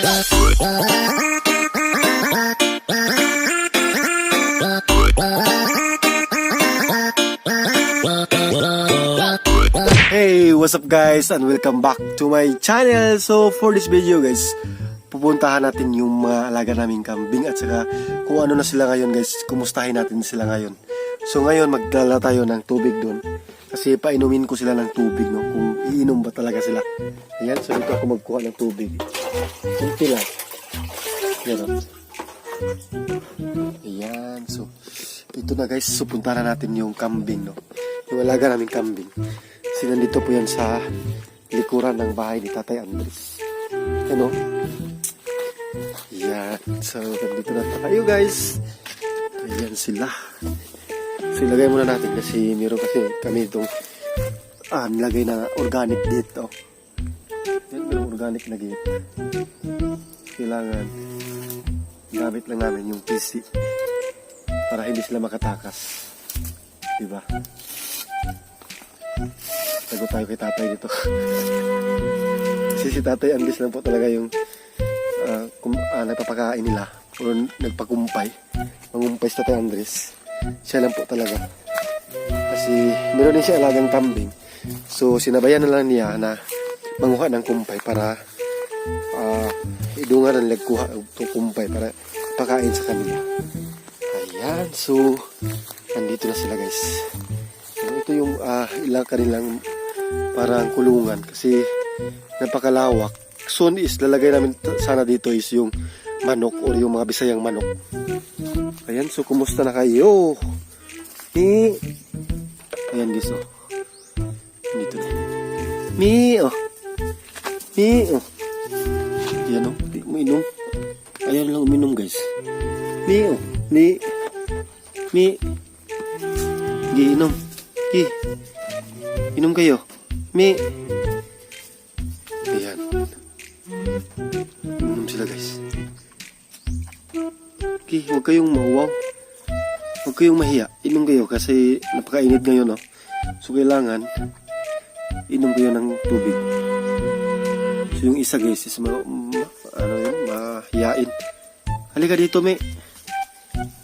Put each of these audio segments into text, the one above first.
Hey, what's up guys and welcome back to my channel. So for this video guys, pupuntahan natin yung mga alaga naming kambing at saka kung ano na sila ngayon guys, kumustahin natin sila ngayon. So ngayon magdala tayo ng tubig doon kasi painumin ko sila ng tubig, no, kung iinom ba talaga sila. Ayan, so dito ako magkuha ng tubig. Kunti lang. Ayan, no? Ayan, so ito na guys, so puntahan natin yung kambing, no, yung alaga naming kambing. Kasi nandito po yan sa likuran ng bahay ni Tatay Andres. Ano? Yan. So, nandito na tayo guys. Ayan sila. So, ilagay muna natin kasi meron kasi kami itong nilagay na organic dito. Yan, meron organic na gate. Kailangan gamit lang namin yung PC para hindi sila makatakas. Diba? Tago tayo kay tatay dito. Kasi si Tatay Andres lang po talaga yung nagpapakain nila o nagpakumpay. Mangumpay si Tatay Andres. Siya lang po talaga. Kasi meron din siya alagang kambing. So sinabayan na lang niya na manguha ng kumpay para idungan ang lagkuha ng kumpay para pakain sa kanila. Ayan. So nandito na sila guys. Ito yung ilang kanilang parang kulungan kasi napakalawak. Soon is lalagay namin sana dito is yung manok or yung mga Bisayang manok. Ayan, so kumusta na kayo? Ayan guys, oh. Dito na. Ayan, oh. Di mo inom. Ayan lang uminom guys. Giinom. Inom kayo. Ayan. Inom sila guys. Huwag kayong mauwaw. Huwag kayong mahiya. Inom kayo kasi napakainit ngayon, no? So kailangan inom kayo ng tubig. So yung isa guys is mahiyain. Halika dito,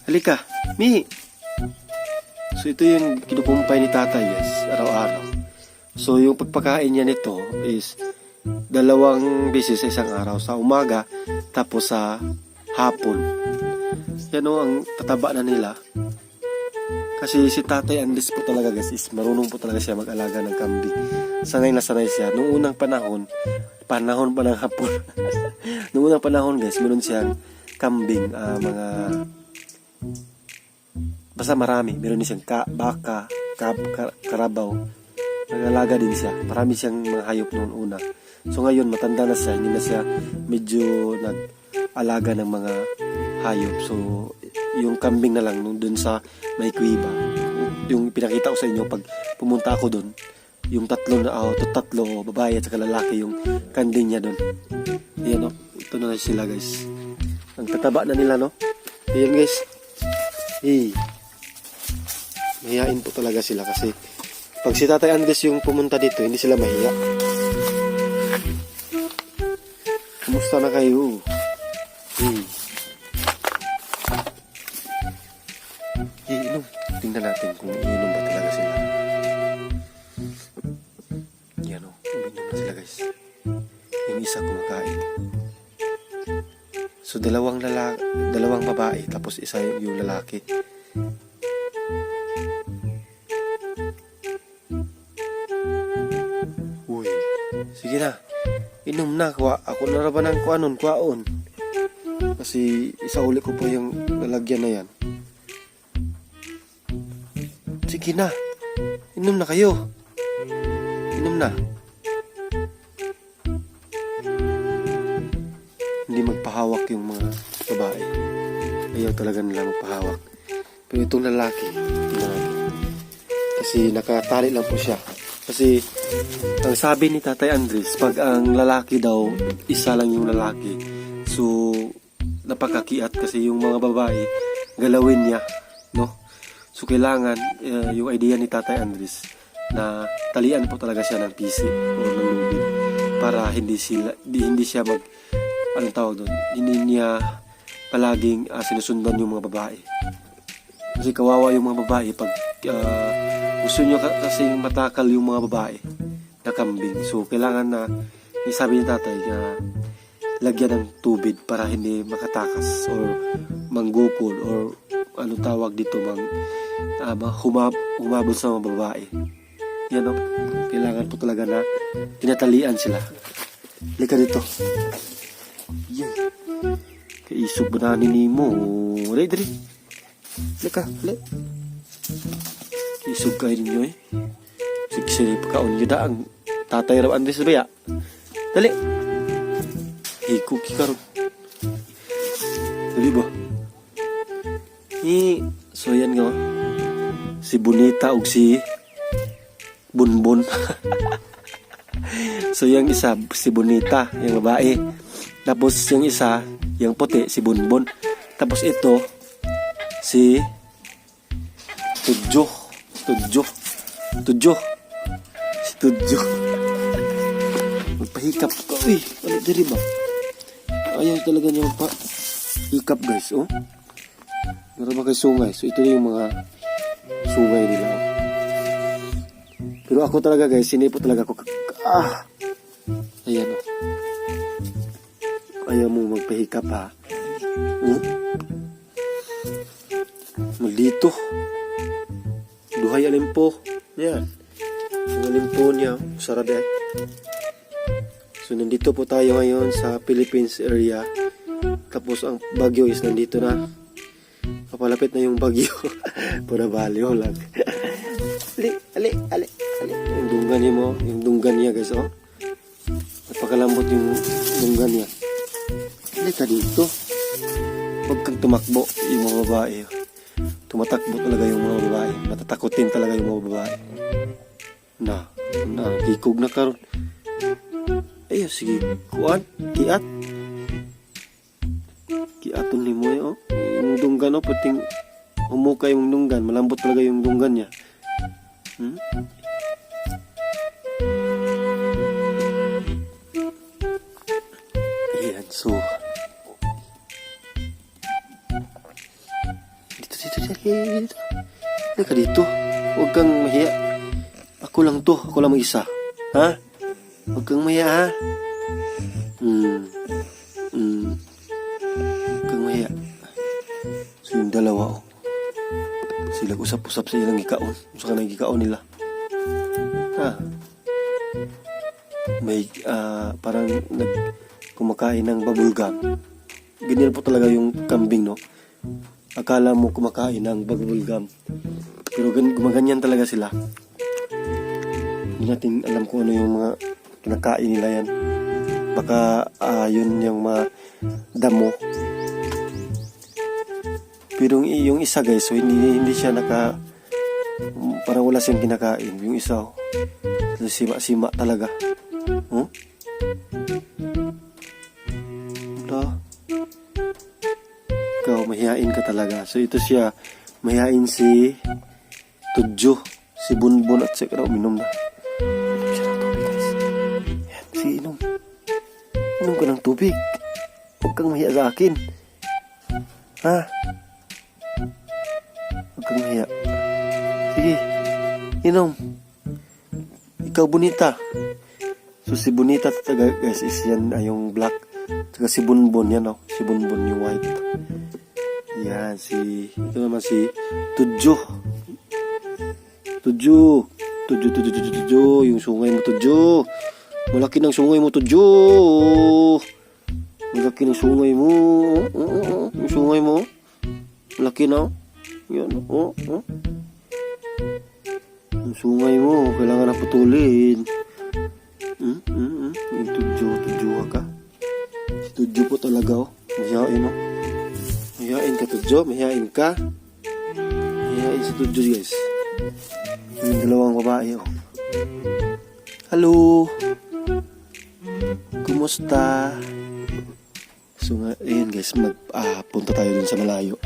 Halika, So ito yung kinukumpay ni tatay guys, araw-araw. So yung pagpakain niya nito is 2 beses sa isang araw, sa umaga tapos sa hapon. Yan o, ang tataba na nila. Kasi si Tatay Andres po talaga guys is marunong po talaga siya mag-alaga ng kambing. Sanay na sanay siya. Noong unang panahon pa ng hapon. Noong unang panahon guys, meron siyang kambing, basta marami. Meron din siyang baka, karabaw. Nag-alaga din siya. Marami siyang mga hayop noon una. So ngayon, matanda na siya. Hindi na siya medyo nag-alaga ng mga hayop. So, yung kambing na lang nung dun sa may kuiba. Yung pinakita ko sa inyo pag pumunta ako dun. Yung tatlo babae at saka lalaki yung kanding niya dun. Ayan o. Ito na sila guys. Ang tataba na nila, no? Ayan guys. Mahihain po talaga sila kasi pag si Tatay Andres yung pumunta dito, hindi sila mahiya. Kumusta na kayo? Iinom. Tingnan natin kung iinom ba talaga sila. Yan o, uminom na sila guys. Yung isa kumakain. So dalawang babae tapos isa yung lalaki. Sige na, inom na. Ako na raw ng kwaon. Kasi isauli ko po yung lalagyan na yan. Sige na, inom na kayo. Inom na. Hindi magpahawak yung mga babae. Ayaw talaga nila magpahawak. Pero itong lalaki, kasi nakatali lang po siya. Kasi ang sabi ni Tatay Andres, pag ang lalaki daw, isa lang yung lalaki. So, napakakiat kasi yung mga babae, galawin niya, no? So, kailangan, yung idea ni Tatay Andres, na talian po talaga siya ng PC o ng lubid para hindi siya anong tawag doon, hindi niya palaging sinusundan yung mga babae. Kasi kawawa yung mga babae pag gusto nyo kasing matakal yung mga babae na kambing. So, kailangan na, sabi ni tatay, lagyan ng tubig para hindi makatakas or manggukol or anong tawag dito, humabol sa mga babae. Yan o. Kailangan po talaga na tinatalian sila. Lika dito. Yan. Kaisog ba na mo? Dali. Lika. Kaisog kayo ninyo eh. Sige, pagkaon nyo daang. Tatay raw Andres ba ya? Dali. Hikog karon. Dali ba? So yan nga. Si Bonita ug si Bunbun. So yung isa, si Bonita, yung babae. Tapos yung isa, yung puti, si Bunbun. Tapos ito, si Tudjo. Si Tudjo. Magpahikap ka. Uy, ano diri ba? Ayaw talaga niya magpahikap guys. Oh. Meron ba kayo sungay? So ito yung mga sungay nila. Oh. Pero ako talaga guys, sinipo talaga ako. Ayan o. Ayaw mo magpahikap ha. Maldito. Duhay alimpo. Yan. Yung alimpo niya. Sarap eh. So nandito po tayo ngayon sa Philippines area. Tapos ang Bagyo is nandito na. Kapalapit na yung Bagyo. Pura baliw lang. Ali. Yung dunggan niya mo. Yung dunggan niya guys oh. Napakalambot yung dunggan niya. Halika dito. Huwag kang tumakbo yung mga babae. Tumatakbo talaga yung mga babae. Matatakutin talaga yung mga babae. Hikog na karon. Ayun, sige. Kiat. Kiaton ni mo oh. Yung dunggan oh, pating umukay yung dunggan. Malambot talaga yung dunggan niya. Ayan, so dito. Halika dito. Huwag kang mahiya. Ako lang mag-isa. Ha? Huwag kang mahiya ha. Huwag kang mahiya. So yung dalawa oh. Sila usap-usap sa ilang gikaon. Sa kanang gikaon nila. Ha? May parang kumakain ng bubblegum. Ganyan po talaga yung kambing no. Akala mo kumakain ng bubblegum. Pero gumaganyan talaga sila. Hindi natin alam kung ano yung mga kinakain nila yan. Baka yun yung mga damo. Pero yung isa guys, so hindi siya parang wala siyang kinakain. Yung isa, sima-sima talaga. Ikaw, mahihain ka talaga. So ito siya, mahihain si Tudjo, si Bunbun at si uminom na. Inom siya ng tubig guys. Yan, si inom. Inom ka ng tubig. Huwag kang mahiya sa akin. Ha? Huwag kang mahiya. Sige, inom. Ikaw Bonita. So si Bonita talaga guys is yan yung black. Saka si Bunbun yan oh. Si Bunbun yung white. Yan ito naman si Tudjo. Tudjo. Yung sungay mo Tudjo. Malaki ng sungay mo Tudjo. Malaki ng sungay mo. Yung sungay mo. Malaki na. Yan yung sungay mo, kailangan na putulin. Yung Tudjo ka. Si Tudjo po talaga, oh. Mahihain, oh. Mahihain ka, Tudjo. Mahihain ka. Mahihain si Tudjo, guys. Yung dalawang babae, oh. Hello. Kumusta? So, ayun, guys. Punta tayo dun sa malayo.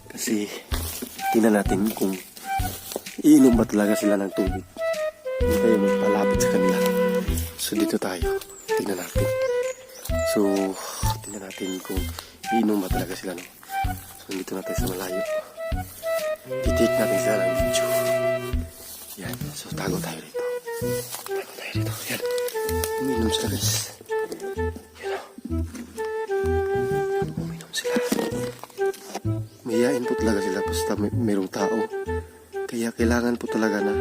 Kasi, tingnan natin kung iinom ba talaga sila ng tubig. Hindi tayo magpalapit sa kanila. So dito tayo. Tingnan natin. So, tingnan natin kung iinom ba talaga sila, no? So, nandito natin sa malayo. Titik natin sila ng video. Yan. So, tago tayo rito. Yan. Uminom sila, guys. Yan, o. Uminom sila. Mayayain po talaga sila basta mayroong tao. Kaya kailangan po talaga na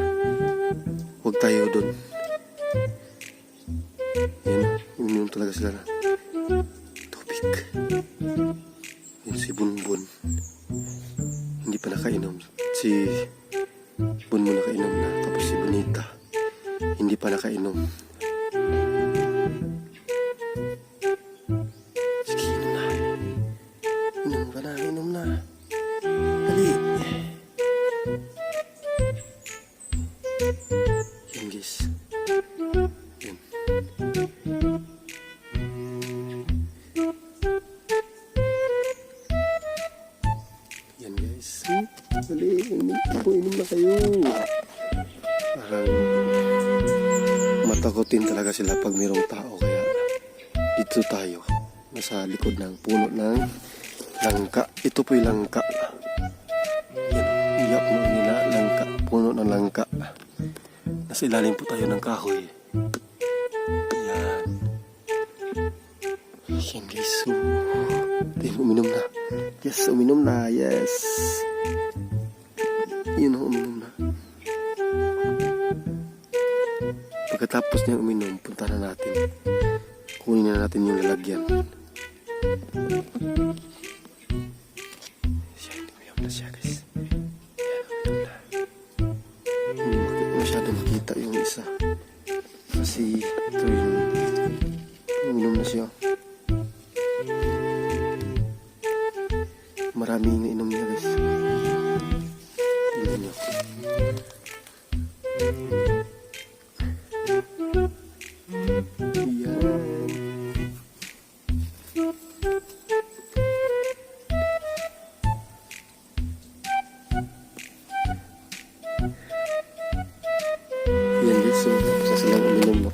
huwag tayo doon. Yan. Uminom talaga sila na tubig. Yun si Bunbun. Hindi pa nakainom. Si Bunbun nakainom na. Tapos si Bonita hindi pa nakainom. Sige, inom na. Inom ka na, inom na. Dali. Yan guys. Yan. Yan guys. Dali, inom na kayo. Parang matakotin talaga sila pag mayroong tao. Kaya dito tayo. Nasa likod ng puno ng langka. Ito po yung langka. Yan. Iyak mo nila langka. Puno ng langka. Nasa ilalim po tayo ng kahoy. Yan. Yan guys. So, uminom na. Yes, uminom na. Yes. Yun ang uminom na. Pagkatapos niya uminom, punta na natin. Kunin na natin yung lalagyan. Uminom na siya guys. Uminom na. Hindi masyado makita yung isa. Kasi ito yung uminom na siya. Maraming inom niya guys. Tingnan niyo. Yan guys, so tapos na silang uminom, no?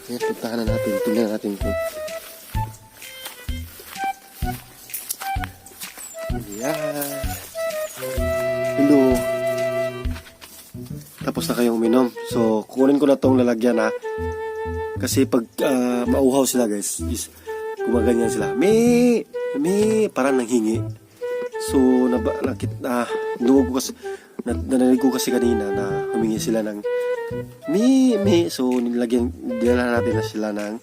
Kaya puntahan na natin, tingnan natin kung yan. Hello. Tapos na kayong uminom. So kukunin ko na tong lalagyan, ha. Kasi pag mauhaw sila guys, is gumaganyan sila. Me, parang nanghingi. So narinig ko kasi kanina na humingi sila ng me. So dinala natin na sila ng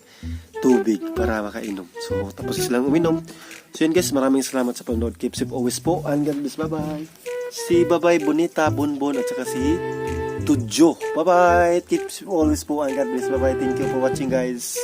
tubig para makainom. So tapos silang uminom. So yun guys, maraming salamat sa panonood. Keep safe always po, and God bless. Bye-bye. Si Babay, Bonita, Bunbun, at saka si Tudjo. Bye-bye. Keep safe always po, and God bless. Bye-bye. Thank you for watching guys.